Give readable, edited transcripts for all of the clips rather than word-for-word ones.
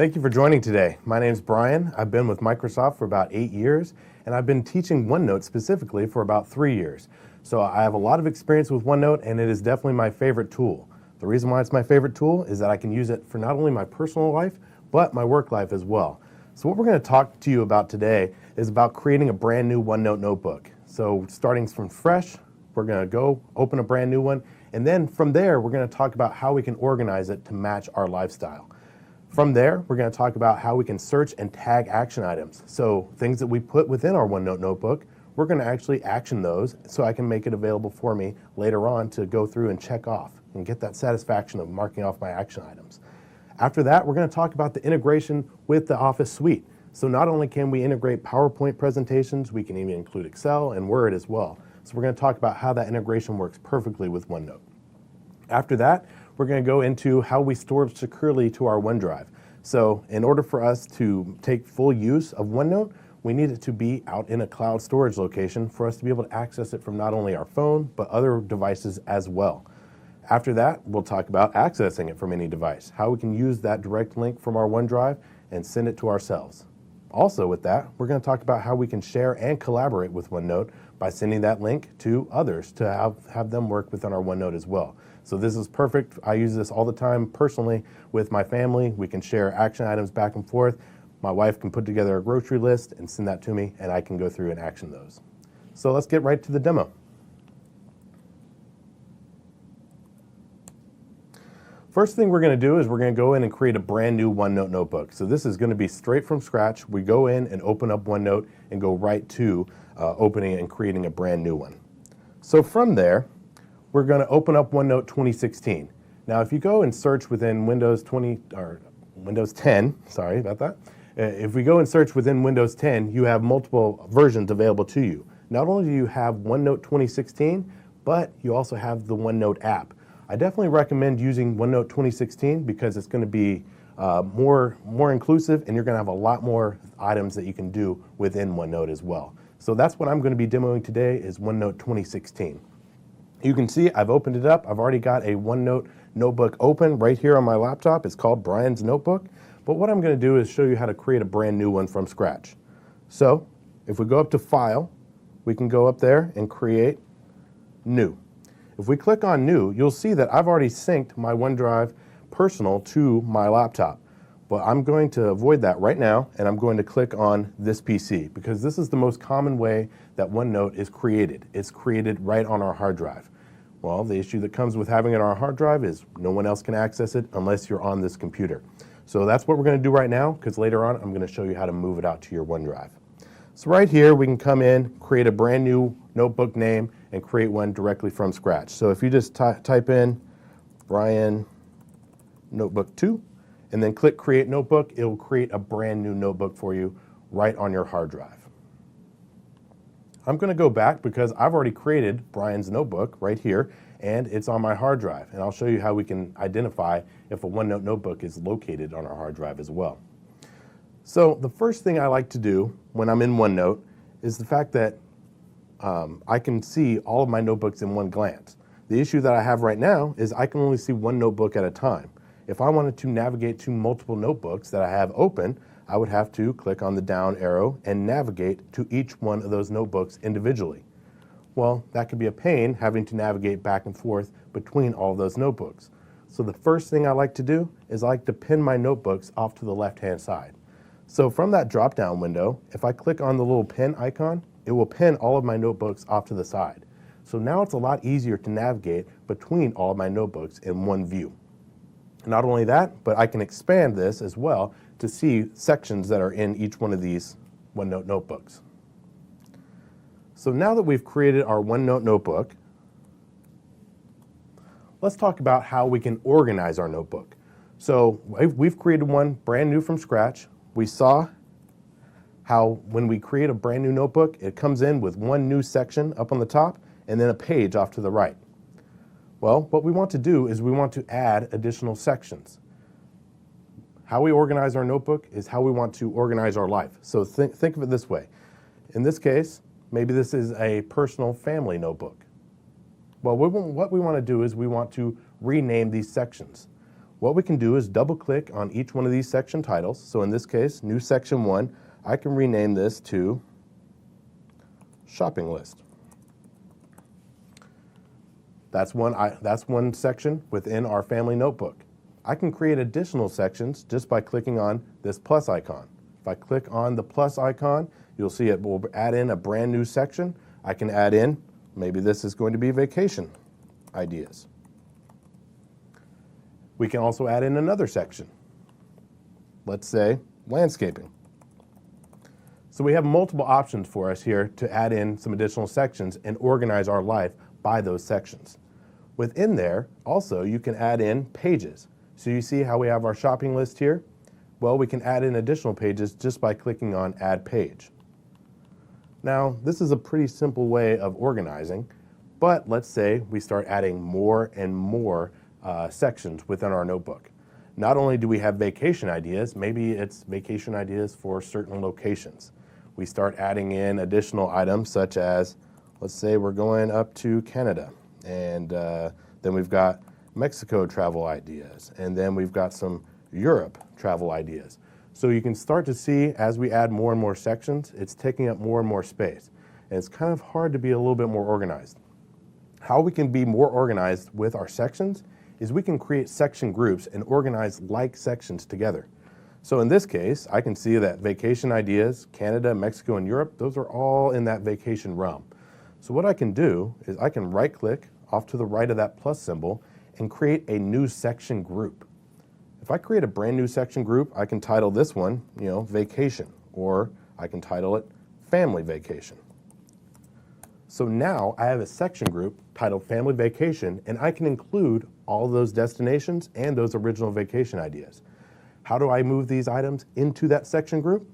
Thank you for joining today. My name is Brian. I've been with Microsoft for about 8 years, and I've been teaching OneNote specifically for about 3 years. So I have a lot of experience with OneNote, and it is definitely my favorite tool. The reason why it's my favorite tool is that I can use it for not only my personal life, but my work life as well. So what we're going to talk to you about today is about creating a brand new OneNote notebook. So starting from fresh, we're going to go open a brand new one, and then from there, we're going to talk about how we can organize it to match our lifestyle. From there, we're going to talk about how we can search and tag action items. So things that we put within our OneNote notebook, we're going to actually action those so I can make it available for me later on to go through and check off and get that satisfaction of marking off my action items. After that, we're going to talk about the integration with the Office suite. So not only can we integrate PowerPoint presentations, we can even include Excel and Word as well. So we're going to talk about how that integration works perfectly with OneNote. After that, we're going to go into how we store securely to our OneDrive. So in order for us to take full use of OneNote, we need it to be out in a cloud storage location for us to be able to access it from not only our phone, but other devices as well. After that, we'll talk about accessing it from any device, how we can use that direct link from our OneDrive and send it to ourselves. Also with that, we're going to talk about how we can share and collaborate with OneNote by sending that link to others to have them work within our OneNote as well. So this is perfect. I use this all the time personally with my family. We can share action items back and forth. My wife can put together a grocery list and send that to me, and I can go through and action those. So let's get right to the demo. First thing we're going to do is we're going to go in and create a brand new OneNote notebook. So this is going to be straight from scratch. We go in and open up OneNote and go right to opening and creating a brand new one. So from there, we're going to open up OneNote 2016. Now, if you go and search within Windows 10, sorry about that. If we go and search within Windows 10, you have multiple versions available to you. Not only do you have OneNote 2016, but you also have the OneNote app. I definitely recommend using OneNote 2016 because it's going to be more inclusive, and you're going to have a lot more items that you can do within OneNote as well. So that's what I'm going to be demoing today is OneNote 2016. You can see I've opened it up. I've already got a OneNote notebook open right here on my laptop. It's called Brian's Notebook. But what I'm going to do is show you how to create a brand new one from scratch. So if we go up to File, we can go up there and create New. If we click on New, you'll see that I've already synced my OneDrive Personal to my laptop. But I'm going to avoid that right now, and I'm going to click on this PC because this is the most common way that OneNote is created. It's created right on our hard drive. Well, the issue that comes with having it on our hard drive is no one else can access it unless you're on this computer. So that's what we're going to do right now because later on I'm going to show you how to move it out to your OneDrive. So right here we can come in, create a brand new notebook name, and create one directly from scratch. So if you just type in Brian Notebook 2, and then click Create Notebook, it will create a brand new notebook for you right on your hard drive. I'm going to go back because I've already created Brian's notebook right here, and it's on my hard drive. And I'll show you how we can identify if a OneNote notebook is located on our hard drive as well. So the first thing I like to do when I'm in OneNote is the fact that I can see all of my notebooks in one glance. The issue that I have right now is I can only see one notebook at a time. If I wanted to navigate to multiple notebooks that I have open, I would have to click on the down arrow and navigate to each one of those notebooks individually. Well, that could be a pain having to navigate back and forth between all of those notebooks. So the first thing I like to do is I like to pin my notebooks off to the left-hand side. So from that drop-down window, if I click on the little pin icon, it will pin all of my notebooks off to the side. So now it's a lot easier to navigate between all of my notebooks in one view. Not only that, but I can expand this as well to see sections that are in each one of these OneNote notebooks. So now that we've created our OneNote notebook, let's talk about how we can organize our notebook. So we've created one brand new from scratch. We saw how when we create a brand new notebook, it comes in with one new section up on the top and then a page off to the right. Well, what we want to do is we want to add additional sections. How we organize our notebook is how we want to organize our life. So think of it this way. In this case, maybe this is a personal family notebook. Well, what we want to do is we want to rename these sections. What we can do is double click on each one of these section titles. So in this case, new section 1, I can rename this to shopping list. That's one section within our family notebook. I can create additional sections just by clicking on this plus icon. If I click on the plus icon, you'll see it will add in a brand new section. I can add in, maybe this is going to be vacation ideas. We can also add in another section. Let's say landscaping. So we have multiple options for us here to add in some additional sections and organize our life by those sections. Within there, also, you can add in pages. So you see how we have our shopping list here? Well, we can add in additional pages just by clicking on Add Page. Now, this is a pretty simple way of organizing, but let's say we start adding more and more sections within our notebook. Not only do we have vacation ideas, maybe it's vacation ideas for certain locations. We start adding in additional items such as, let's say we're going up to Canada, and then we've got Mexico travel ideas, and then we've got some Europe travel ideas. So you can start to see as we add more and more sections, it's taking up more and more space. And it's kind of hard to be a little bit more organized. How we can be more organized with our sections is we can create section groups and organize like sections together. So in this case, I can see that vacation ideas, Canada, Mexico, and Europe, those are all in that vacation realm. So what I can do is I can right click off to the right of that plus symbol and create a new section group. If I create a brand new section group, I can title this one, vacation, or I can title it family vacation. So now I have a section group titled family vacation, and I can include all of those destinations and those original vacation ideas. How do I move these items into that section group?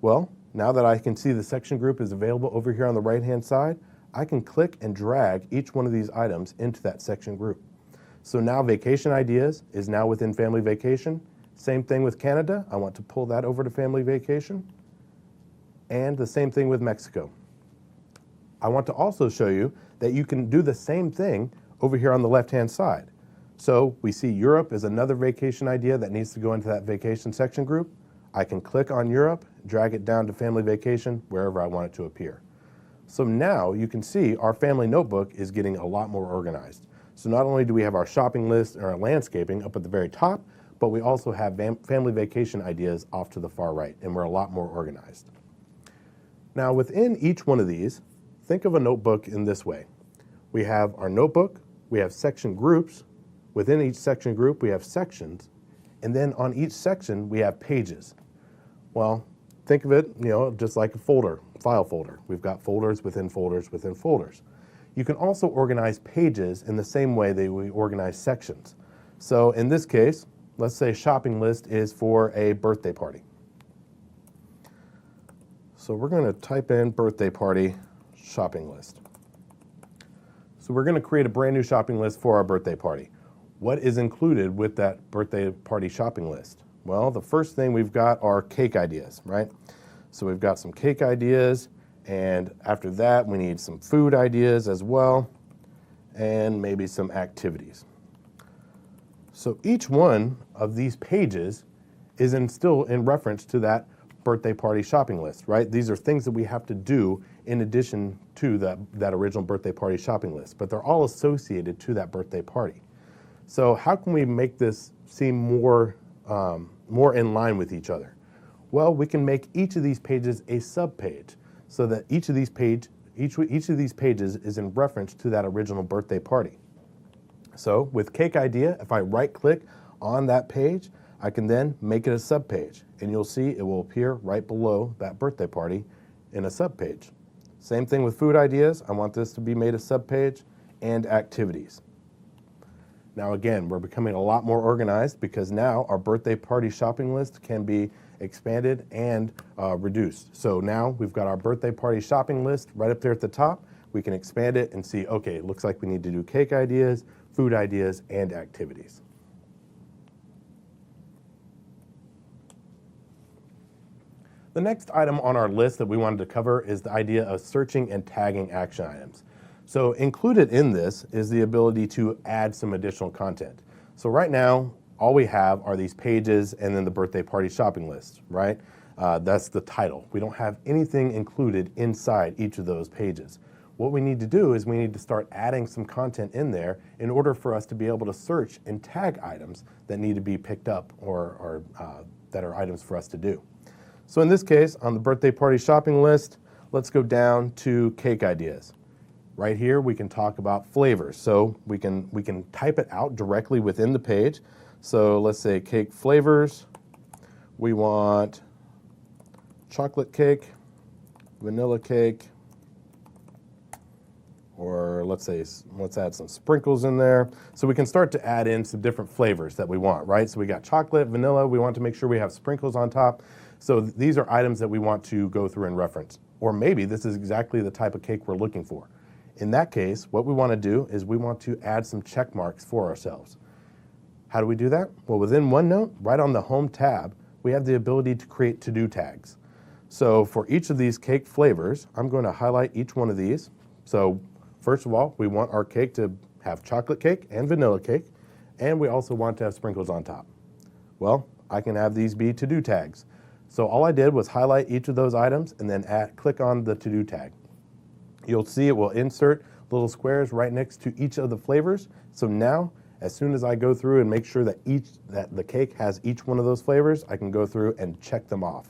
Well, now that I can see the section group is available over here on the right-hand side, I can click and drag each one of these items into that section group. So now vacation ideas is now within family vacation. Same thing with Canada. I want to pull that over to family vacation. And the same thing with Mexico. I want to also show you that you can do the same thing over here on the left-hand side. So we see Europe is another vacation idea that needs to go into that vacation section group. I can click on Europe, drag it down to family vacation, wherever I want it to appear. So now you can see our family notebook is getting a lot more organized. So not only do we have our shopping list and our landscaping up at the very top, but we also have family vacation ideas off to the far right, and we're a lot more organized. Now within each one of these, think of a notebook in this way. We have our notebook, we have section groups. Within each section group, we have sections, and then on each section, we have pages. Well, think of it, just like a folder, file folder. We've got folders within folders within folders. You can also organize pages in the same way that we organize sections. So in this case, let's say shopping list is for a birthday party. So we're going to type in birthday party shopping list. So we're going to create a brand new shopping list for our birthday party. What is included with that birthday party shopping list? Well, the first thing we've got are cake ideas, right? So we've got some cake ideas, and after that we need some food ideas as well, and maybe some activities. So each one of these pages is still in reference to that birthday party shopping list, right? These are things that we have to do in addition to that original birthday party shopping list, but they're all associated to that birthday party. So how can we make this seem more in line with each other? Well, we can make each of these pages a subpage so that each of these pages is in reference to that original birthday party. So with cake idea, if I right click on that page, I can then make it a subpage, and you'll see it will appear right below that birthday party in a subpage. Same thing with food ideas. I want this to be made a subpage, and activities. Now again, we're becoming a lot more organized because now our birthday party shopping list can be expanded and reduced. So now we've got our birthday party shopping list right up there at the top. We can expand it and see, okay, it looks like we need to do cake ideas, food ideas, and activities. The next item on our list that we wanted to cover is the idea of searching and tagging action items. So included in this is the ability to add some additional content. So right now, all we have are these pages and then the birthday party shopping list, right? That's the title. We don't have anything included inside each of those pages. What we need to do is we need to start adding some content in there in order for us to be able to search and tag items that need to be picked up or that are items for us to do. So in this case, on the birthday party shopping list, let's go down to cake ideas. Right here, we can talk about flavors. So we can type it out directly within the page. So let's say cake flavors. We want chocolate cake, vanilla cake, or let's add some sprinkles in there. So we can start to add in some different flavors that we want, right? So we got chocolate, vanilla, we want to make sure we have sprinkles on top. So these are items that we want to go through and reference. Or maybe this is exactly the type of cake we're looking for. In that case, what we want to do is we want to add some check marks for ourselves. How do we do that? Well, within OneNote, right on the Home tab, we have the ability to create to-do tags. So for each of these cake flavors, I'm going to highlight each one of these. So first of all, we want our cake to have chocolate cake and vanilla cake, and we also want to have sprinkles on top. Well, I can have these be to-do tags. So all I did was highlight each of those items and then click on the to-do tag. You'll see it will insert little squares right next to each of the flavors. So now, as soon as I go through and make sure that the cake has each one of those flavors, I can go through and check them off.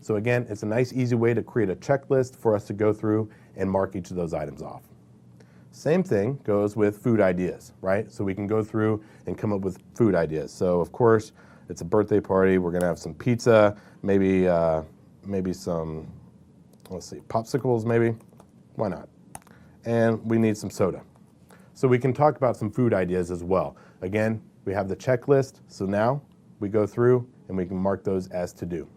So again, it's a nice, easy way to create a checklist for us to go through and mark each of those items off. Same thing goes with food ideas, right? So we can go through and come up with food ideas. So of course, it's a birthday party. We're gonna have some pizza, maybe some, let's see, popsicles maybe. Why not? And we need some soda. So we can talk about some food ideas as well. Again, we have the checklist. So now we go through and we can mark those as to do.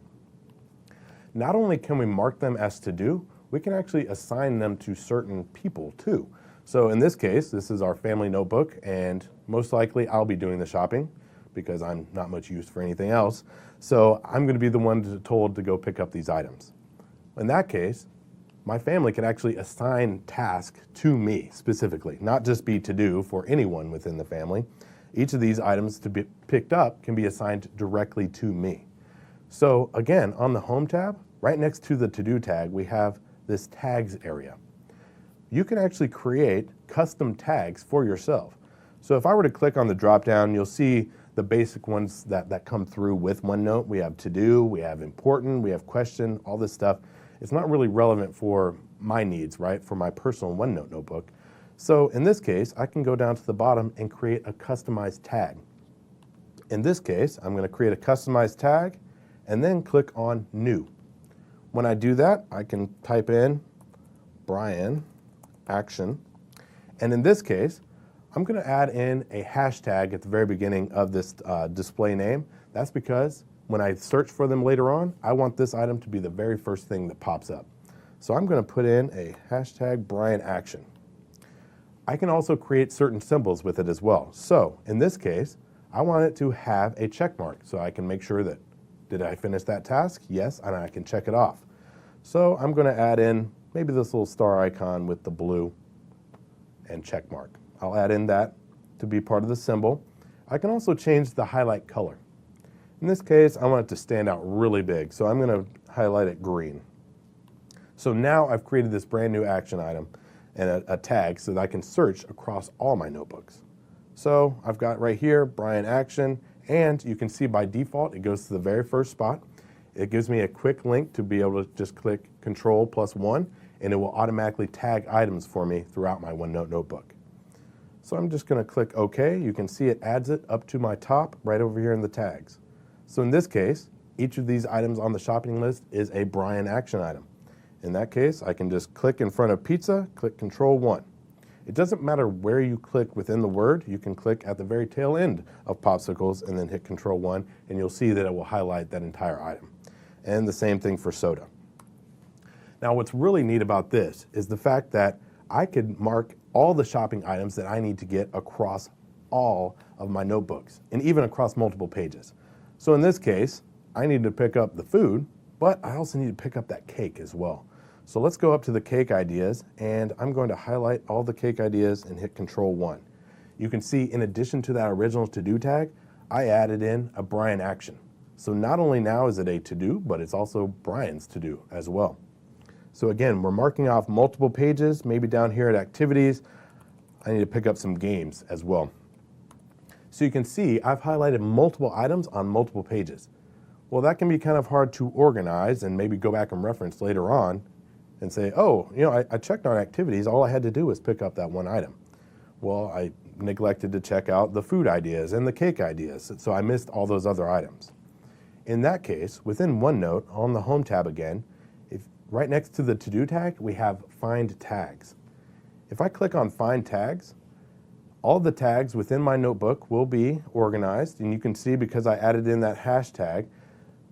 Not only can we mark them as to do, we can actually assign them to certain people too. So in this case, this is our family notebook, and most likely I'll be doing the shopping because I'm not much use for anything else. So I'm going to be the one told to go pick up these items. In that case, my family can actually assign tasks to me specifically, not just be to do for anyone within the family. Each of these items to be picked up can be assigned directly to me. So again, on the Home tab, right next to the to-do tag, we have this tags area. You can actually create custom tags for yourself. So if I were to click on the drop down, you'll see the basic ones that come through with OneNote. We have to do, we have important, we have question, all this stuff. It's not really relevant for my needs, right? For my personal OneNote notebook. So in this case, I can go down to the bottom and create a customized tag. In this case, I'm going to create a customized tag and then click on New. When I do that, I can type in Brian Action. And in this case, I'm going to add in a hashtag at the very beginning of this display name. That's because when I search for them later on, I want this item to be the very first thing that pops up. So I'm going to put in a hashtag Brian Action. I can also create certain symbols with it as well. So in this case, I want it to have a check mark so I can make sure that, did I finish that task? Yes, and I can check it off. So I'm going to add in maybe this little star icon with the blue and check mark. I'll add in that to be part of the symbol. I can also change the highlight color. In this case, I want it to stand out really big, so I'm going to highlight it green. So now I've created this brand new action item and a tag so that I can search across all my notebooks. So I've got right here, Brian Action, and you can see by default it goes to the very first spot. It gives me a quick link to be able to just click Control+1, and it will automatically tag items for me throughout my OneNote notebook. So I'm just going to click OK. You can see it adds it up to my top right over here in the tags. So in this case, each of these items on the shopping list is a Brian Action item. In that case, I can just click in front of pizza, click Control+1. It doesn't matter where you click within the word. You can click at the very tail end of popsicles and then hit Control+1, and you'll see that it will highlight that entire item. And the same thing for soda. Now, what's really neat about this is the fact that I could mark all the shopping items that I need to get across all of my notebooks, and even across multiple pages. So in this case, I need to pick up the food, but I also need to pick up that cake as well. So let's go up to the cake ideas, and I'm going to highlight all the cake ideas and hit Control+1. You can see in addition to that original to-do tag, I added in a Brian action. So not only now is it a to-do, but it's also Brian's to-do as well. So again, we're marking off multiple pages, maybe down here at activities. I need to pick up some games as well. So you can see I've highlighted multiple items on multiple pages. Well, that can be kind of hard to organize and maybe go back and reference later on and say, oh, I checked on activities. All I had to do was pick up that one item. Well, I neglected to check out the food ideas and the cake ideas, so I missed all those other items. In that case, within OneNote, on the Home tab again, right next to the To-Do tag, we have Find Tags. If I click on Find Tags, all the tags within my notebook will be organized, and you can see because I added in that hashtag,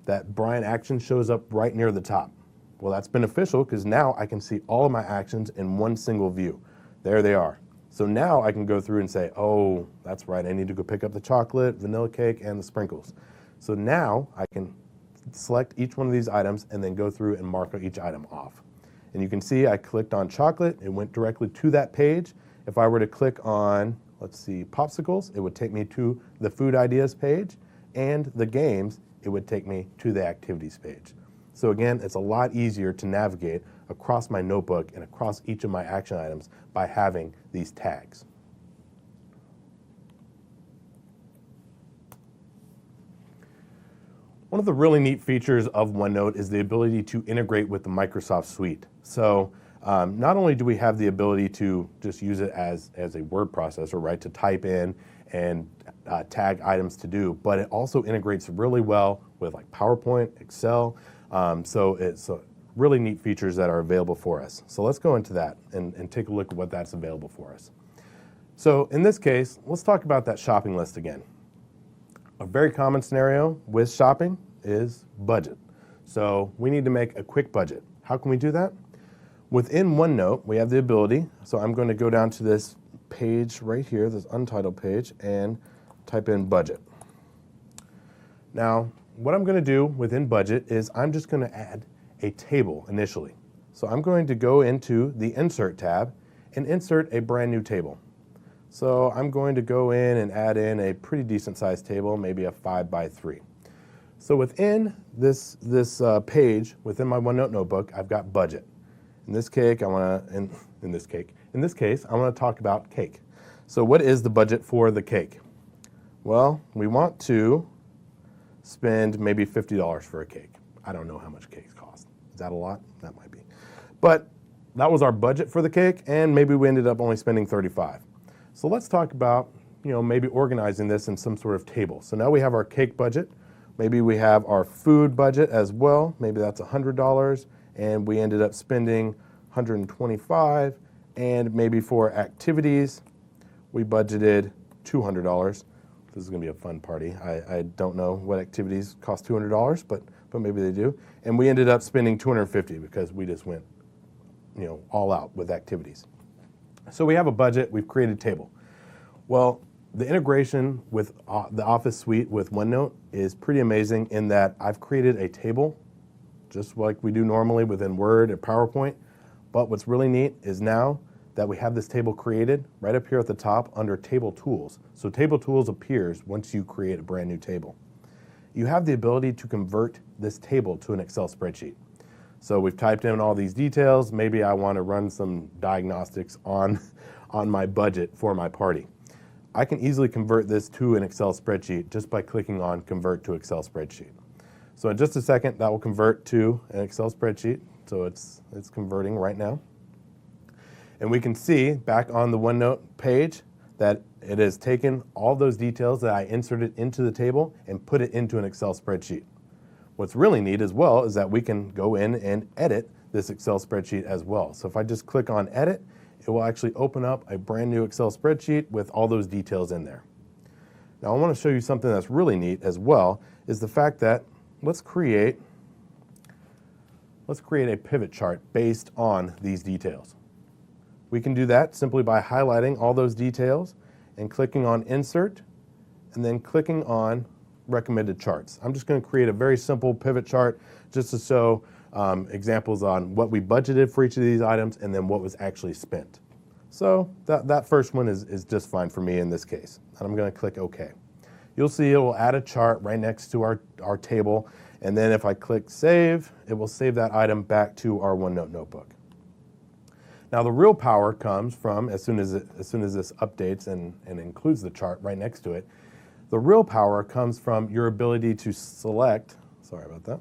that Brian action shows up right near the top. Well, that's beneficial because now I can see all of my actions in one single view. There they are. So now I can go through and say, oh, that's right, I need to go pick up the chocolate, vanilla cake, and the sprinkles. So now I can select each one of these items and then go through and mark each item off. And you can see I clicked on chocolate, it went directly to that page. If I were to click on, let's see, popsicles, it would take me to the food ideas page, and the games, it would take me to the activities page. So again, it's a lot easier to navigate across my notebook and across each of my action items by having these tags. One of the really neat features of OneNote is the ability to integrate with the Microsoft Suite. So not only do we have the ability to just use it as a word processor, right, to type in and tag items to do, but it also integrates really well with like PowerPoint, Excel. So it's really neat features that are available for us. So let's go into that and take a look at what that's available for us. So in this case, let's talk about that shopping list again. A very common scenario with shopping is budget. So we need to make a quick budget. How can we do that? Within OneNote, we have the ability, so I'm going to go down to this page right here, this untitled page, and type in budget. Now, what I'm going to do within budget is I'm just going to add a table initially. So I'm going to go into the Insert tab and insert a brand new table. So I'm going to go in and add in a pretty decent sized table, maybe a 5x3. So within this page, within my OneNote notebook, I've got budget. In this case, I want to talk about cake. So what is the budget for the cake? Well, we want to spend maybe $50 for a cake. I don't know how much cakes cost. Is that a lot? That might be. But that was our budget for the cake, and maybe we ended up only spending $35. So let's talk about, maybe organizing this in some sort of table. So now we have our cake budget. Maybe we have our food budget as well. Maybe that's $100, and we ended up spending $125. And maybe for activities, we budgeted $200. This is going to be a fun party. I don't know what activities cost $200, but maybe they do. And we ended up spending $250 because we just went, all out with activities. So we have a budget, we've created a table. Well, the integration with the Office Suite with OneNote is pretty amazing in that I've created a table just like we do normally within Word or PowerPoint. But what's really neat is now that we have this table created right up here at the top under Table Tools. So Table Tools appears once you create a brand new table. You have the ability to convert this table to an Excel spreadsheet. So we've typed in all these details. Maybe I want to run some diagnostics on my budget for my party. I can easily convert this to an Excel spreadsheet just by clicking on Convert to Excel Spreadsheet. So in just a second, that will convert to an Excel spreadsheet. So it's converting right now. And we can see back on the OneNote page that it has taken all those details that I inserted into the table and put it into an Excel spreadsheet. What's really neat as well is that we can go in and edit this Excel spreadsheet as well. So if I just click on Edit, it will actually open up a brand new Excel spreadsheet with all those details in there. Now I want to show you something that's really neat as well, is the fact that let's create a pivot chart based on these details. We can do that simply by highlighting all those details and clicking on Insert and then clicking on Recommended Charts. I'm just going to create a very simple pivot chart just to show examples on what we budgeted for each of these items and then what was actually spent. So that first one is just fine for me in this case. And I'm going to click OK. you'll see it will add a chart right next to our table. And then if I click save, it will save that item back to our OneNote notebook. Now the real power comes from, as soon as this updates and includes the chart right next to it, the real power comes from your ability to select, sorry about that,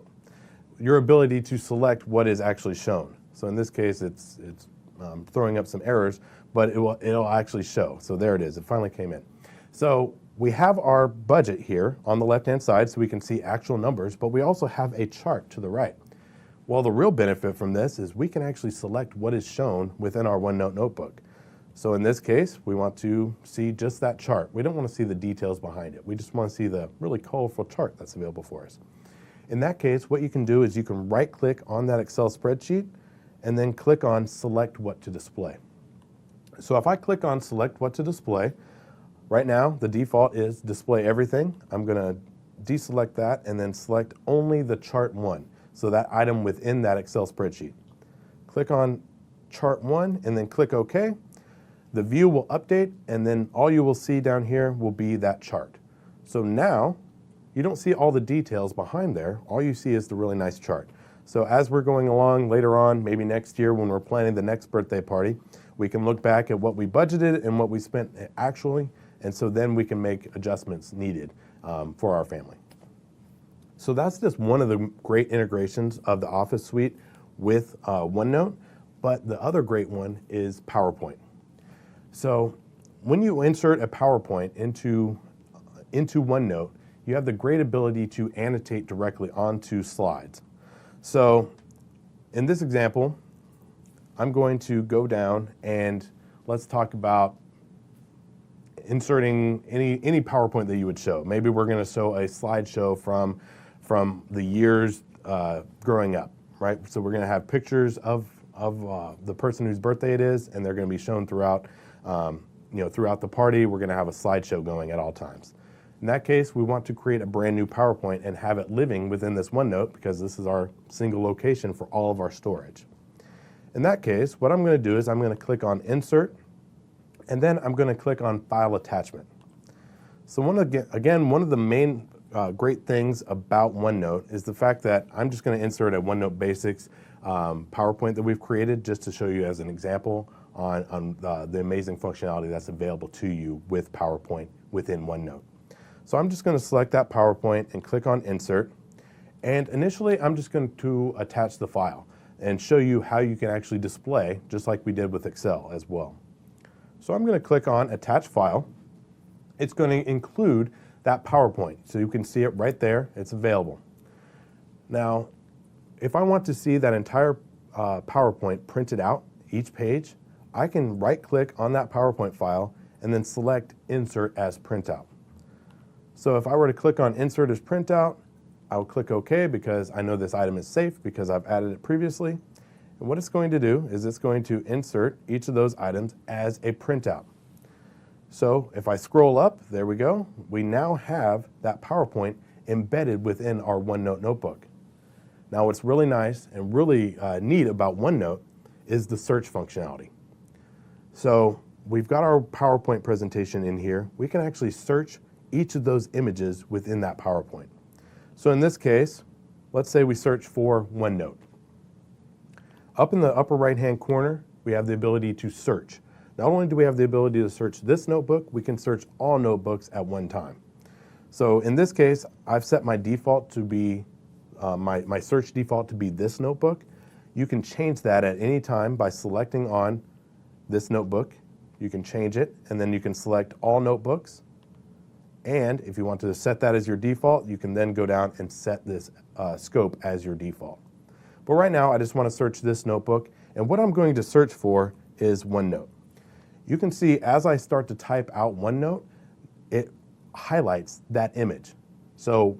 your ability to select what is actually shown. So in this case, it's throwing up some errors, but it'll actually show. So there it is, it finally came in. So we have our budget here on the left-hand side so we can see actual numbers, but we also have a chart to the right. Well, the real benefit from this is we can actually select what is shown within our OneNote notebook. So in this case, we want to see just that chart. We don't want to see the details behind it. We just want to see the really colorful chart that's available for us. In that case, what you can do is you can right-click on that Excel spreadsheet and then click on Select What to Display. So if I click on Select What to Display, right now the default is Display Everything. I'm going to deselect that and then select only the Chart 1, so that item within that Excel spreadsheet. Click on Chart 1 and then click OK. The view will update, and then all you will see down here will be that chart. So now you don't see all the details behind there. All you see is the really nice chart. So as we're going along later on, maybe next year when we're planning the next birthday party, we can look back at what we budgeted and what we spent actually, and so then we can make adjustments needed for our family. So that's just one of the great integrations of the Office suite with OneNote, but the other great one is PowerPoint. So when you insert a PowerPoint into OneNote, you have the great ability to annotate directly onto slides. So in this example, I'm going to go down and let's talk about inserting any PowerPoint that you would show. Maybe we're going to show a slideshow from the years growing up, right? So we're going to have pictures of the person whose birthday it is, and they're going to be shown throughout throughout the party. We're going to have a slideshow going at all times. In that case, we want to create a brand new PowerPoint and have it living within this OneNote because this is our single location for all of our storage. In that case, what I'm going to do is I'm going to click on Insert, and then I'm going to click on File Attachment. So one of the main great things about OneNote is the fact that I'm just going to insert a OneNote Basics PowerPoint that we've created just to show you as an example on the amazing functionality that's available to you with PowerPoint within OneNote. So I'm just going to select that PowerPoint and click on Insert. And initially, I'm just going to attach the file and show you how you can actually display, just like we did with Excel as well. So I'm going to click on Attach File. It's going to include that PowerPoint, so you can see it right there. It's available. Now, if I want to see that entire PowerPoint printed out, each page, I can right-click on that PowerPoint file and then select Insert as Printout. So if I were to click on Insert as Printout, I'll click OK because I know this item is safe because I've added it previously. And what it's going to do is it's going to insert each of those items as a printout. So if I scroll up, there we go. We now have that PowerPoint embedded within our OneNote notebook. Now what's really nice and really neat about OneNote is the search functionality. So we've got our PowerPoint presentation in here. We can actually search each of those images within that PowerPoint. So in this case, let's say we search for OneNote. Up in the upper right-hand corner, we have the ability to search. Not only do we have the ability to search this notebook, we can search all notebooks at one time. So in this case, I've set my default to be, my search default to be this notebook. You can change that at any time by selecting on this notebook. You can change it, and then you can select all notebooks. And if you want to set that as your default, you can then go down and set this scope as your default. But right now, I just want to search this notebook, and what I'm going to search for is OneNote. You can see as I start to type out OneNote, it highlights that image. So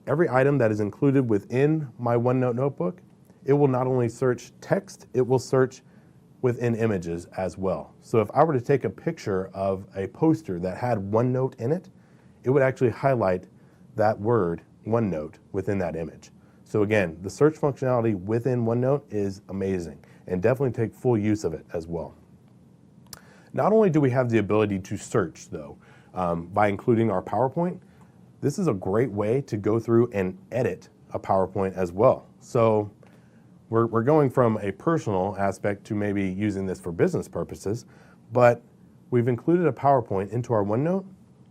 every item that is included within my OneNote notebook, it will not only search text, it will search within images as well. So if I were to take a picture of a poster that had OneNote in it, it would actually highlight that word OneNote within that image. So again, the search functionality within OneNote is amazing, and definitely take full use of it as well. Not only do we have the ability to search though, by including our PowerPoint, this is a great way to go through and edit a PowerPoint as well. So we're going from a personal aspect to maybe using this for business purposes, but we've included a PowerPoint into our OneNote.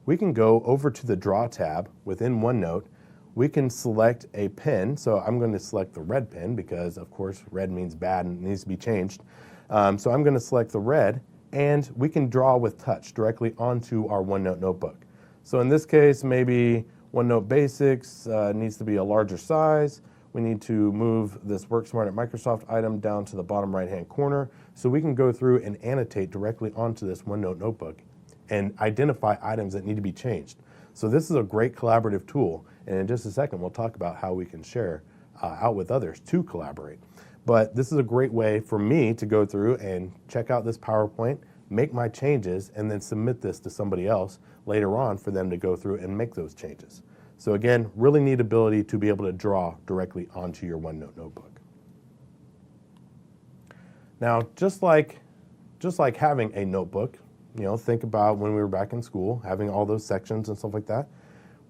We can go over to the Draw tab within OneNote. We can select a pen. So I'm going to select the red pen because, of course, red means bad and needs to be changed. So I'm going to select the red, and we can draw with touch directly onto our OneNote notebook. So in this case, maybe OneNote Basics needs to be a larger size. We need to move this Work Smart at Microsoft item down to the bottom right-hand corner so we can go through and annotate directly onto this OneNote notebook and identify items that need to be changed. So this is a great collaborative tool, and in just a second we'll talk about how we can share out with others to collaborate. But this is a great way for me to go through and check out this PowerPoint, make my changes, and then submit this to somebody else later on for them to go through and make those changes. So again, really neat ability to be able to draw directly onto your OneNote notebook. Now, just like having a notebook, think about when we were back in school, having all those sections and stuff like that.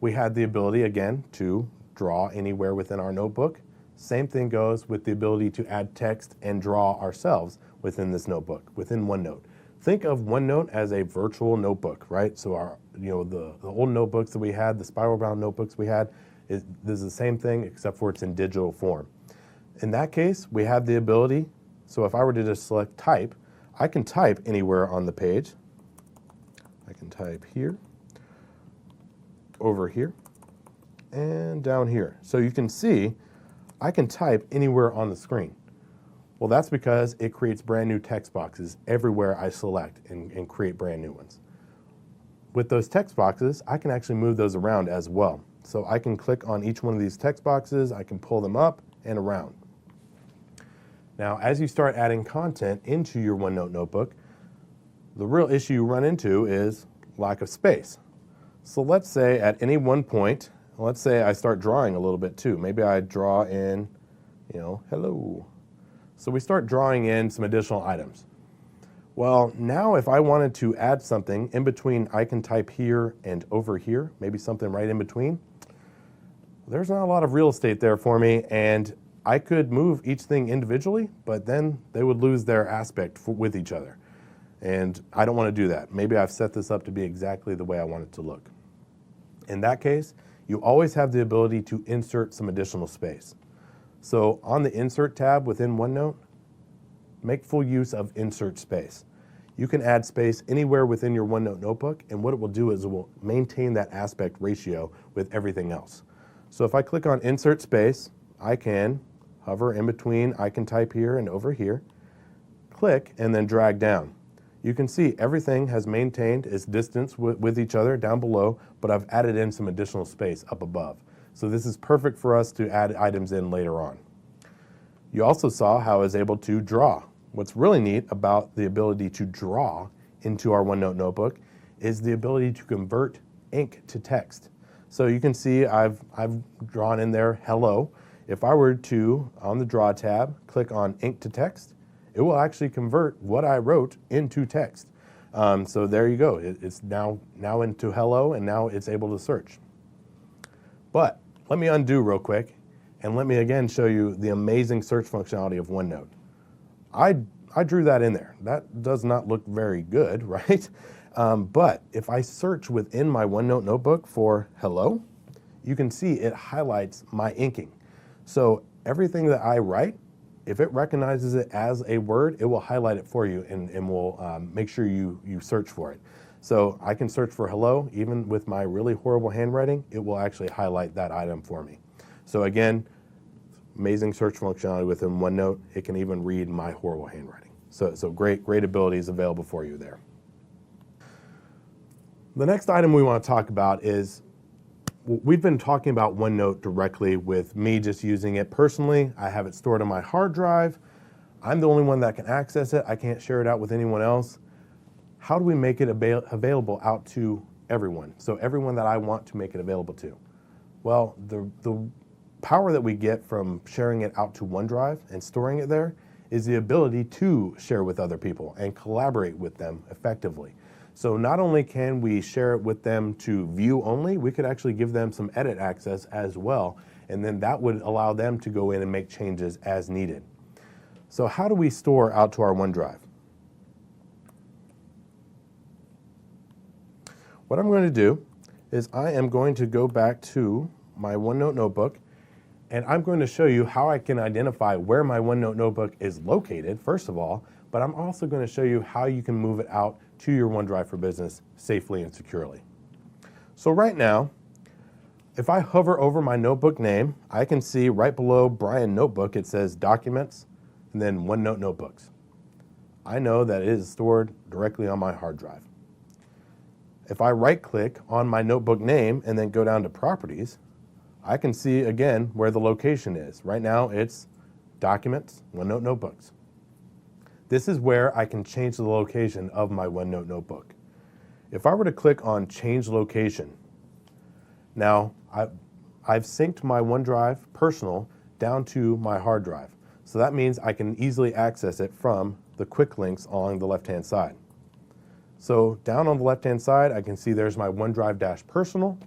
We had the ability, again, to draw anywhere within our notebook. Same thing goes with the ability to add text and draw ourselves within this notebook, within OneNote. Think of OneNote as a virtual notebook, right? So our, the old notebooks that we had, the spiral bound notebooks we had, this is the same thing except for it's in digital form. In that case, we have the ability, so if I were to just select type, I can type anywhere on the page. I can type here, over here, and down here. So you can see I can type anywhere on the screen. Well, that's because it creates brand new text boxes everywhere I select and create brand new ones. With those text boxes, I can actually move those around as well. So I can click on each one of these text boxes, I can pull them up and around. Now, as you start adding content into your OneNote notebook, the real issue you run into is lack of space. So let's say at any one point, let's say I start drawing a little bit too. Maybe I draw in, hello. So we start drawing in some additional items. Well, now if I wanted to add something in between, I can type here and over here, maybe something right in between. There's not a lot of real estate there for me, and I could move each thing individually, but then they would lose their aspect with each other. And I don't want to do that. Maybe I've set this up to be exactly the way I want it to look. In that case, you always have the ability to insert some additional space. So on the Insert tab within OneNote, make full use of Insert Space. You can add space anywhere within your OneNote notebook, and what it will do is it will maintain that aspect ratio with everything else. So if I click on Insert Space, I can hover in between, I can type here and over here, click, and then drag down. You can see everything has maintained its distance with each other down below, but I've added in some additional space up above. So this is perfect for us to add items in later on. You also saw how I was able to draw. What's really neat about the ability to draw into our OneNote notebook is the ability to convert ink to text. So you can see I've drawn in there hello. If I were to, on the Draw tab, click on Ink to Text, it will actually convert what I wrote into text. So there you go. It's now into hello, and now it's able to search. But let me undo real quick, and let me again show you the amazing search functionality of OneNote. I drew that in there. That does not look very good, right? But if I search within my OneNote notebook for hello, you can see it highlights my inking. So everything that I write, if it recognizes it as a word, it will highlight it for you and will make sure you search for it. So I can search for hello, even with my really horrible handwriting, it will actually highlight that item for me. So again, amazing search functionality within OneNote. It can even read my horrible handwriting. So great abilities available for you there. The next item we want to talk about is, we've been talking about OneNote directly with me just using it personally. I have it stored on my hard drive. I'm the only one that can access it. I can't share it out with anyone else. How do we make it available out to everyone? So everyone that I want to make it available to. Well, the power that we get from sharing it out to OneDrive and storing it there is the ability to share with other people and collaborate with them effectively. So not only can we share it with them to view only, we could actually give them some edit access as well, and then that would allow them to go in and make changes as needed. So how do we store out to our OneDrive? What I'm going to do is I am going to go back to my OneNote notebook, and I'm going to show you how I can identify where my OneNote notebook is located, first of all, but I'm also going to show you how you can move it out to your OneDrive for Business safely and securely. So right now, if I hover over my notebook name, I can see right below Brian Notebook, it says Documents, and then OneNote Notebooks. I know that it is stored directly on my hard drive. If I right-click on my notebook name and then go down to Properties, I can see again where the location is. Right now it's Documents, OneNote Notebooks. This is where I can change the location of my OneNote notebook. If I were to click on Change Location, now I've synced my OneDrive personal down to my hard drive. So that means I can easily access it from the quick links on the left-hand side. So down on the left-hand side, I can see there's my OneDrive-personal.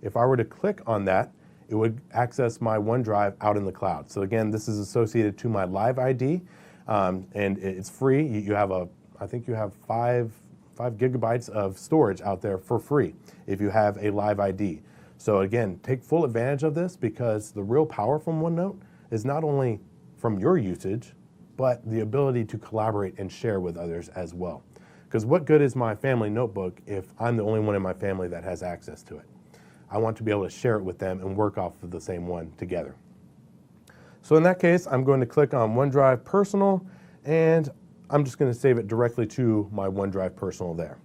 If I were to click on that, it would access my OneDrive out in the cloud. So again, this is associated to my Live ID, and it's free. You have I think you have 5 gigabytes of storage out there for free if you have a Live ID. So again, take full advantage of this, because the real power from OneNote is not only from your usage, but the ability to collaborate and share with others as well. Because what good is my family notebook if I'm the only one in my family that has access to it? I want to be able to share it with them and work off of the same one together. So in that case, I'm going to click on OneDrive Personal, and I'm just going to save it directly to my OneDrive Personal there.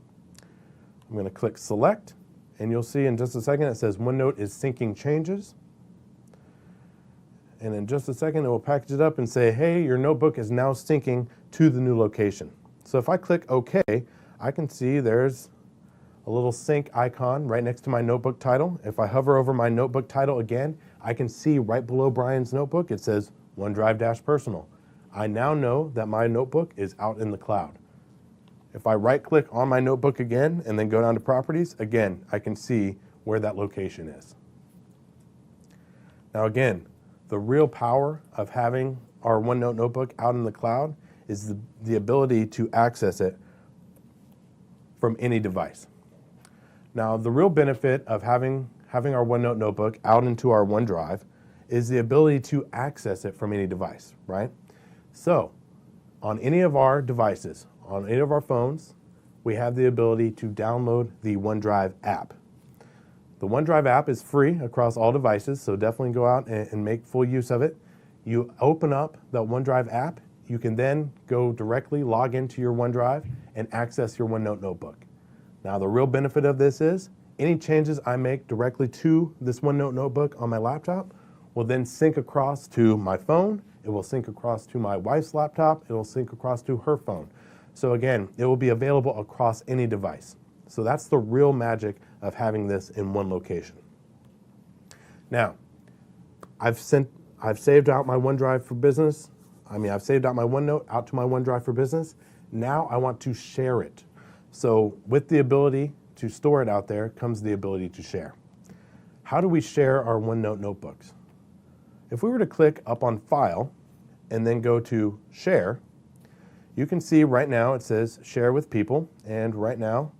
I'm going to click Select, and you'll see in just a second it says OneNote is syncing changes. And in just a second, it will package it up and say, hey, your notebook is now syncing to the new location. So if I click OK, I can see there's a little sync icon right next to my notebook title. If I hover over my notebook title again, I can see right below Brian's notebook, it says OneDrive-Personal. I now know that my notebook is out in the cloud. If I right-click on my notebook again and then go down to Properties, again, I can see where that location is. Now again, the real power of having our OneNote notebook out in the cloud is the ability to access it from any device. Now, the real benefit of having our OneNote notebook out into our OneDrive is the ability to access it from any device, right? So, on any of our devices, on any of our phones, we have the ability to download the OneDrive app. The OneDrive app is free across all devices, so definitely go out and make full use of it. You open up the OneDrive app, you can then go directly log into your OneDrive and access your OneNote notebook. Now, the real benefit of this is any changes I make directly to this OneNote notebook on my laptop will then sync across to my phone. It will sync across to my wife's laptop. It will sync across to her phone. So again, it will be available across any device. So that's the real magic of having this in one location. Now, I've saved out my OneDrive for Business. I've saved out my OneNote out to my OneDrive for Business. Now I want to share it. So with the ability to store it out there comes the ability to share. How do we share our OneNote notebooks? If we were to click up on File and then go to Share, you can see right now it says Share with People, and right now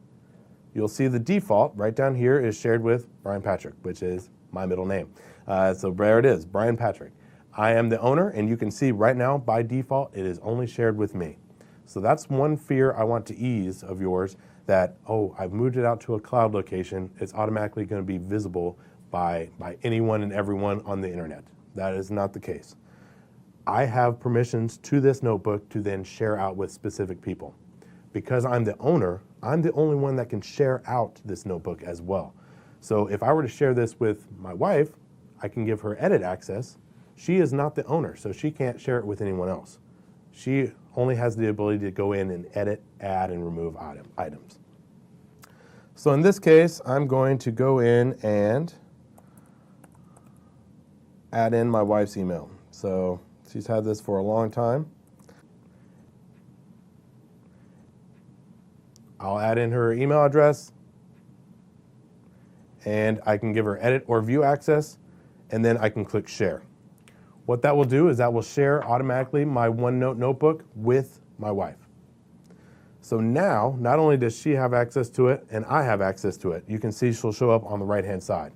you'll see the default right down here is shared with Brian Patrick, which is my middle name. So there it is, Brian Patrick. I am the owner, and you can see right now by default it is only shared with me. So that's one fear I want to ease of yours, that, oh, I've moved it out to a cloud location, it's automatically going to be visible by anyone and everyone on the internet. That is not the case. I have permissions to this notebook to then share out with specific people. Because I'm the owner, I'm the only one that can share out this notebook as well. So if I were to share this with my wife, I can give her edit access. She is not the owner, so she can't share it with anyone else. She only has the ability to go in and edit, add, and remove items. So in this case, I'm going to go in and add in my wife's email. So she's had this for a long time. I'll add in her email address, and I can give her edit or view access, and then I can click share. What that will do is that will share automatically my OneNote notebook with my wife. So now, not only does she have access to it and I have access to it, you can see she'll show up on the right-hand side.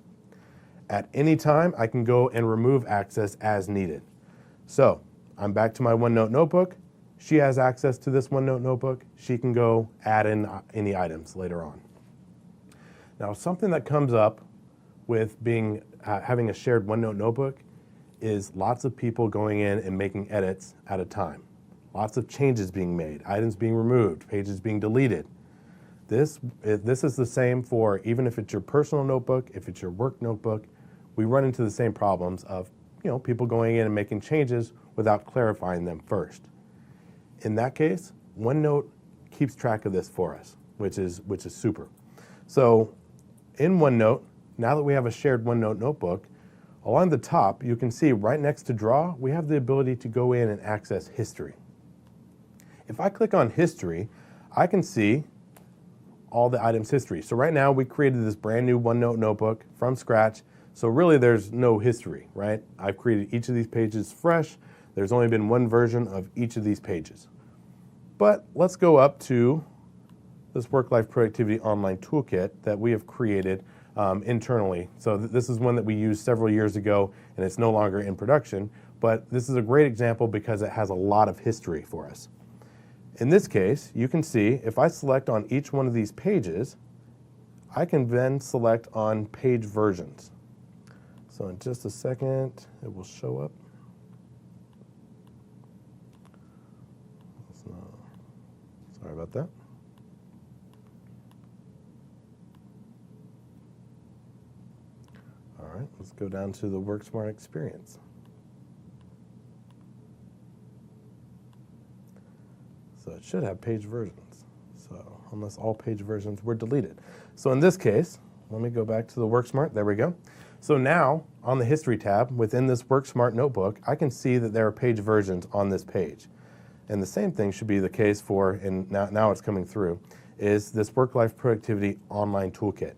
At any time, I can go and remove access as needed. So I'm back to my OneNote notebook. She has access to this OneNote notebook. She can go add in any items later on. Now, something that comes up with having a shared OneNote notebook is lots of people going in and making edits at a time. Lots of changes being made, items being removed, pages being deleted. This is the same for even if it's your personal notebook, if it's your work notebook, we run into the same problems of people going in and making changes without clarifying them first. In that case, OneNote keeps track of this for us, which is super. So in OneNote, now that we have a shared OneNote notebook, along the top, you can see right next to Draw, we have the ability to go in and access history. If I click on history, I can see all the items history. So right now we created this brand new OneNote notebook from scratch. So really there's no history, right? I've created each of these pages fresh. There's only been one version of each of these pages. But let's go up to this Work-Life Productivity Online Toolkit that we have created internally. So this is one that we used several years ago and it's no longer in production, but this is a great example because it has a lot of history for us. In this case, you can see if I select on each one of these pages, I can then select on page versions. So in just a second, it will show up. Sorry about that. All right, let's go down to the WorkSmart experience. So it should have page versions. So unless all page versions were deleted. So in this case, let me go back to the WorkSmart. There we go. So now on the History tab within this WorkSmart notebook, I can see that there are page versions on this page. And the same thing should be the case for, and now it's coming through, is this Work-Life Productivity Online Toolkit.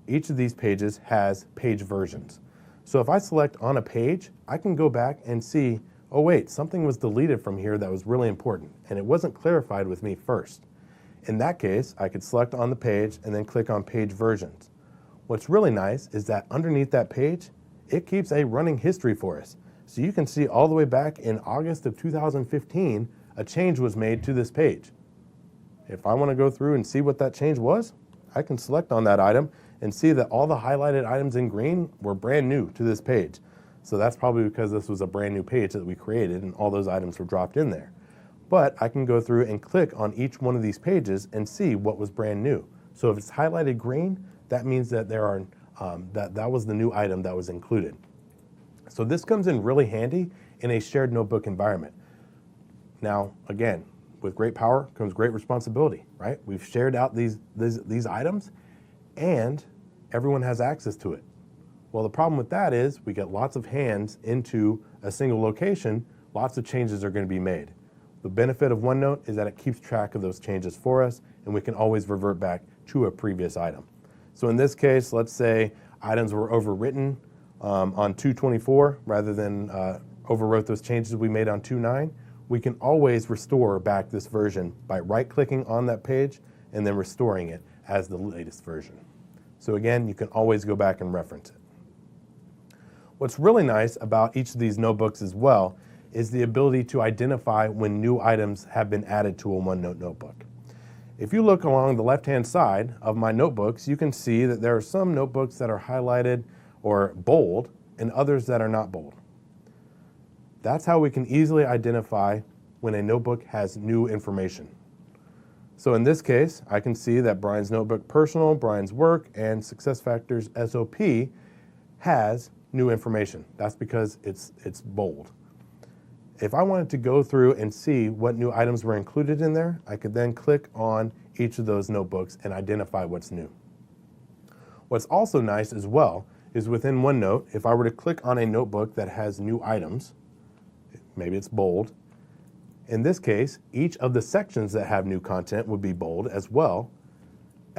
Each of these pages has page versions. So if I select on a page, I can go back and see, oh wait, something was deleted from here that was really important, and it wasn't clarified with me first. In that case, I could select on the page and then click on page versions. What's really nice is that underneath that page, it keeps a running history for us. So you can see all the way back in August of 2015, a change was made to this page. If I want to go through and see what that change was, I can select on that item and see that all the highlighted items in green were brand new to this page. So that's probably because this was a brand new page that we created and all those items were dropped in there. But I can go through and click on each one of these pages and see what was brand new. So if it's highlighted green, that means that that was the new item that was included. So this comes in really handy in a shared notebook environment. Now, again, with great power comes great responsibility, right? We've shared out these items and everyone has access to it. Well, the problem with that is we get lots of hands into a single location, lots of changes are going to be made. The benefit of OneNote is that it keeps track of those changes for us and we can always revert back to a previous item. So in this case, let's say items were overwritten on 2/24 rather than overwrote those changes we made on 2/9. We can always restore back this version by right-clicking on that page and then restoring it as the latest version. So again, you can always go back and reference it. What's really nice about each of these notebooks as well is the ability to identify when new items have been added to a OneNote notebook. If you look along the left-hand side of my notebooks, you can see that there are some notebooks that are highlighted or bold and others that are not bold. That's how we can easily identify when a notebook has new information. So in this case, I can see that Brian's Notebook Personal, Brian's Work, and SuccessFactors SOP has new information. That's because it's bold. If I wanted to go through and see what new items were included in there, I could then click on each of those notebooks and identify what's new. What's also nice as well is within OneNote, if I were to click on a notebook that has new items, maybe it's bold, in this case, each of the sections that have new content would be bold as well,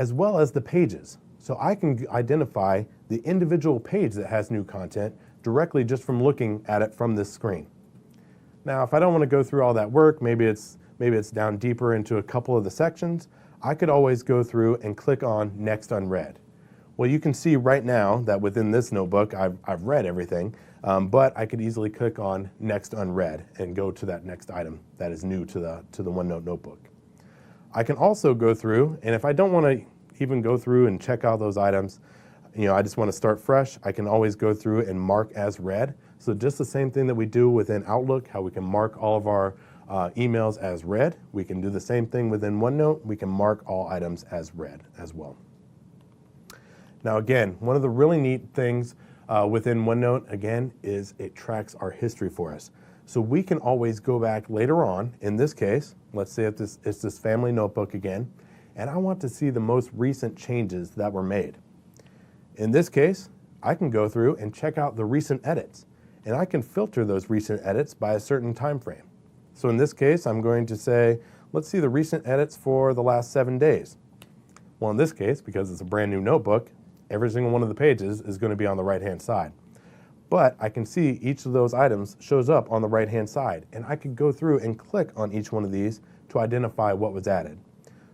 as well as the pages. So I can identify the individual page that has new content directly just from looking at it from this screen. Now, if I don't want to go through all that work, maybe it's down deeper into a couple of the sections, I could always go through and click on Next Unread. Well, you can see right now that within this notebook, I've read everything, but I could easily click on Next Unread and go to that next item that is new to the OneNote notebook. I can also go through, and if I don't want to even go through and check out those items, I just want to start fresh, I can always go through and mark as read. So just the same thing that we do within Outlook, how we can mark all of our emails as read, we can do the same thing within OneNote. We can mark all items as read as well. Now again, one of the really neat things within OneNote, again, is it tracks our history for us. So we can always go back later on. In this case, let's say it's this family notebook again, and I want to see the most recent changes that were made. In this case, I can go through and check out the recent edits, and I can filter those recent edits by a certain time frame. So in this case, I'm going to say, let's see the recent edits for the last 7 days. Well, in this case, because it's a brand new notebook, every single one of the pages is going to be on the right-hand side. But I can see each of those items shows up on the right-hand side, and I could go through and click on each one of these to identify what was added.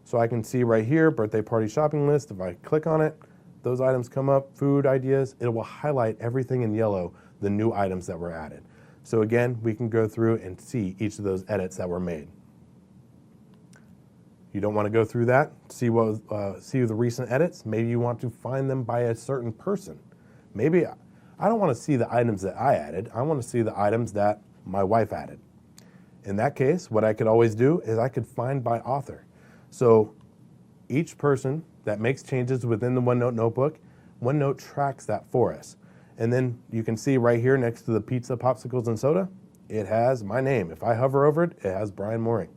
So I can see right here, birthday party shopping list. If I click on it, those items come up, food ideas, it will highlight everything in yellow, the new items that were added. So again, we can go through and see each of those edits that were made. You don't want to go through that, see the recent edits. Maybe you want to find them by a certain person. Maybe I don't want to see the items that I added. I want to see the items that my wife added. In that case, what I could always do is I could find by author. So each person that makes changes within the OneNote notebook, OneNote tracks that for us. And then you can see right here next to the pizza, popsicles, and soda, it has my name. If I hover over it, it has Brian Mooring.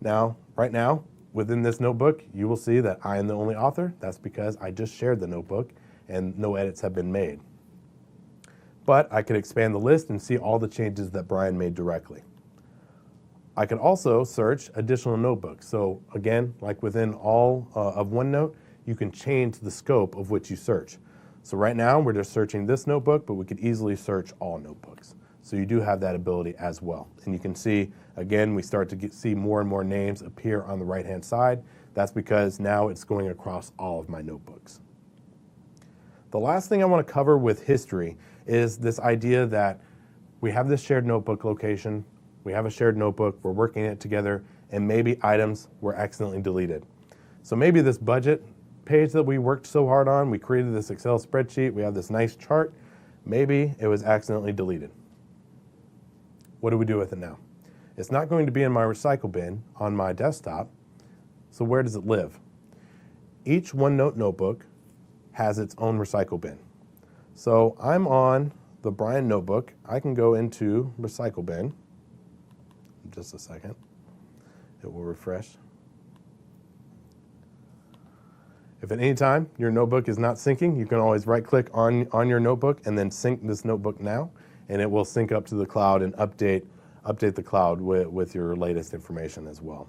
Now, right now, within this notebook, you will see that I am the only author. That's because I just shared the notebook and no edits have been made. But I could expand the list and see all the changes that Brian made directly. I could also search additional notebooks. So again, like within all of OneNote, you can change the scope of which you search. So right now, we're just searching this notebook, but we could easily search all notebooks. So you do have that ability as well. And you can see, again, we start to see more and more names appear on the right-hand side. That's because now it's going across all of my notebooks. The last thing I want to cover with history is this idea that we have this shared notebook location, we have a shared notebook, we're working it together, and maybe items were accidentally deleted. So maybe this budget page that we worked so hard on, we created this Excel spreadsheet, we have this nice chart, maybe it was accidentally deleted. What do we do with it now? It's not going to be in my recycle bin on my desktop, so where does it live? Each OneNote notebook has its own recycle bin. So I'm on the Brian notebook. I can go into recycle bin. Just a second. It will refresh. If at any time your notebook is not syncing, you can always right-click on your notebook and then sync this notebook now, and it will sync up to the cloud and update the cloud with your latest information as well.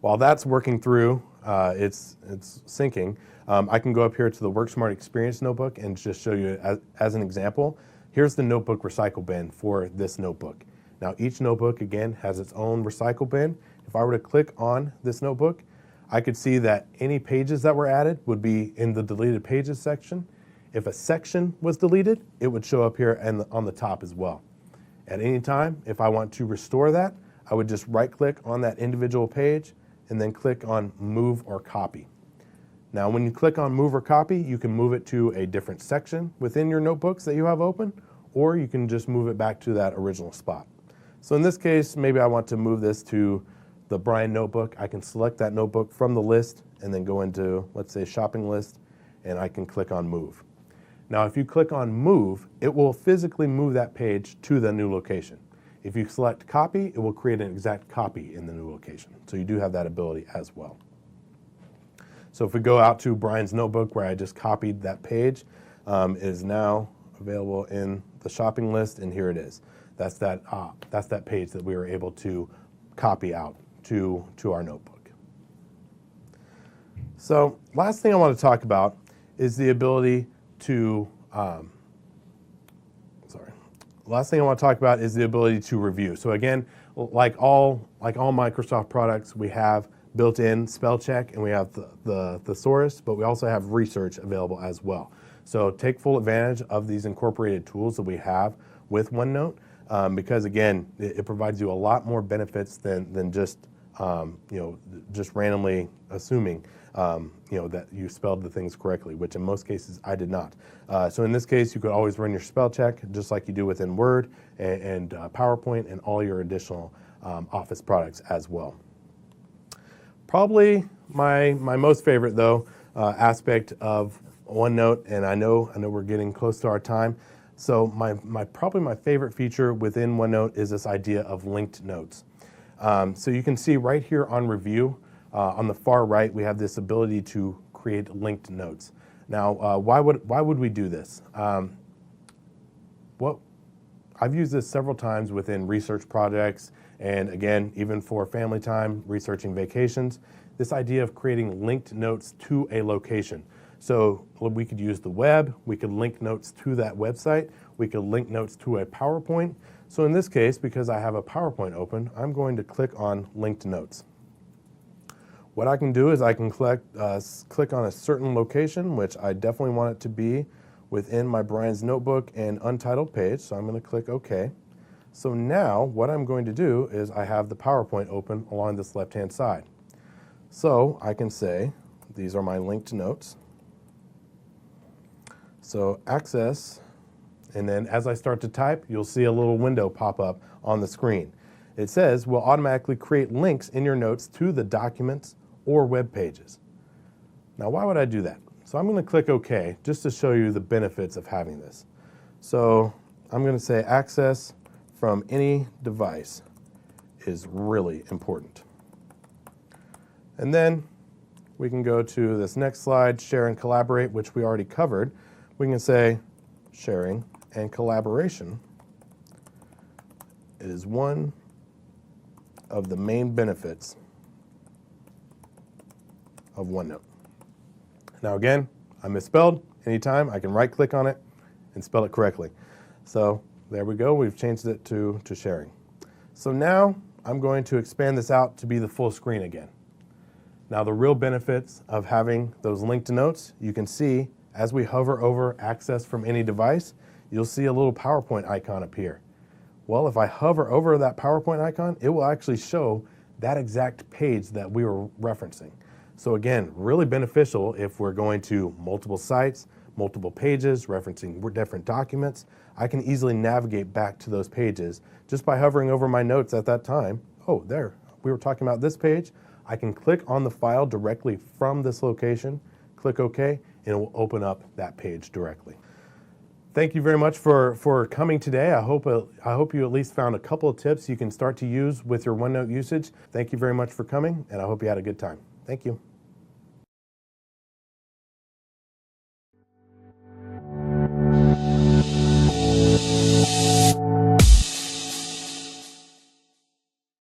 While that's working through, it's syncing, I can go up here to the WorkSmart Experience notebook and just show you as an example. Here's the notebook recycle bin for this notebook. Now each notebook again has its own recycle bin. If I were to click on this notebook, I could see that any pages that were added would be in the deleted pages section. If a section was deleted, it would show up here on the top as well. At any time, if I want to restore that, I would just right-click on that individual page and then click on Move or Copy. Now, when you click on Move or Copy, you can move it to a different section within your notebooks that you have open, or you can just move it back to that original spot. So in this case, maybe I want to move this to the Brian notebook. I can select that notebook from the list and then go into, let's say, shopping list, and I can click on Move. Now, if you click on Move, it will physically move that page to the new location. If you select Copy, it will create an exact copy in the new location. So you do have that ability as well. So if we go out to Brian's notebook where I just copied that page, it is now available in the shopping list, and here it is. That's that page that we were able to copy out to our notebook. So last thing I want to talk about is the ability to, last thing I want to talk about is the ability to review. So again, like all Microsoft products, we have built-in spell check and we have the thesaurus, but we also have research available as well. So take full advantage of these incorporated tools that we have with OneNote, because again, it provides you a lot more benefits than just just randomly assuming that you spelled the things correctly, which in most cases I did not. So in this case, you could always run your spell check just like you do within Word and PowerPoint and all your additional Office products as well. Probably my most favorite though aspect of OneNote, and I know we're getting close to our time. So probably my favorite feature within OneNote is this idea of linked notes. So you can see right here on review, on the far right, we have this ability to create linked notes. Now, why would we do this? I've used this several times within research projects, and again, even for family time, researching vacations, this idea of creating linked notes to a location. So we could use the web, we could link notes to that website, we could link notes to a PowerPoint. So in this case, because I have a PowerPoint open, I'm going to click on linked notes. What I can do is I can click on a certain location, which I definitely want it to be within my Brian's Notebook and Untitled page, so I'm going to click OK. So now what I'm going to do is I have the PowerPoint open along this left-hand side. So I can say, these are my linked notes. So access, and then as I start to type, you'll see a little window pop up on the screen. It says, we'll automatically create links in your notes to the documents or web pages. Now, why would I do that? So I'm going to click OK just to show you the benefits of having this. So I'm going to say access from any device is really important. And then we can go to this next slide, share and collaborate, which we already covered. We can say sharing and collaboration is one of the main benefits of OneNote. Now again, I misspelled. Anytime I can right click on it and spell it correctly. So there we go, we've changed it to sharing. So now I'm going to expand this out to be the full screen again. Now the real benefits of having those linked notes, you can see as we hover over access from any device, you'll see a little PowerPoint icon appear. Well, if I hover over that PowerPoint icon, it will actually show that exact page that we were referencing. So again, really beneficial if we're going to multiple sites, multiple pages, referencing different documents. I can easily navigate back to those pages just by hovering over my notes at that time. Oh, there, we were talking about this page. I can click on the file directly from this location, click OK, and it will open up that page directly. Thank you very much for coming today. I hope you at least found a couple of tips you can start to use with your OneNote usage. Thank you very much for coming, and I hope you had a good time. Thank you.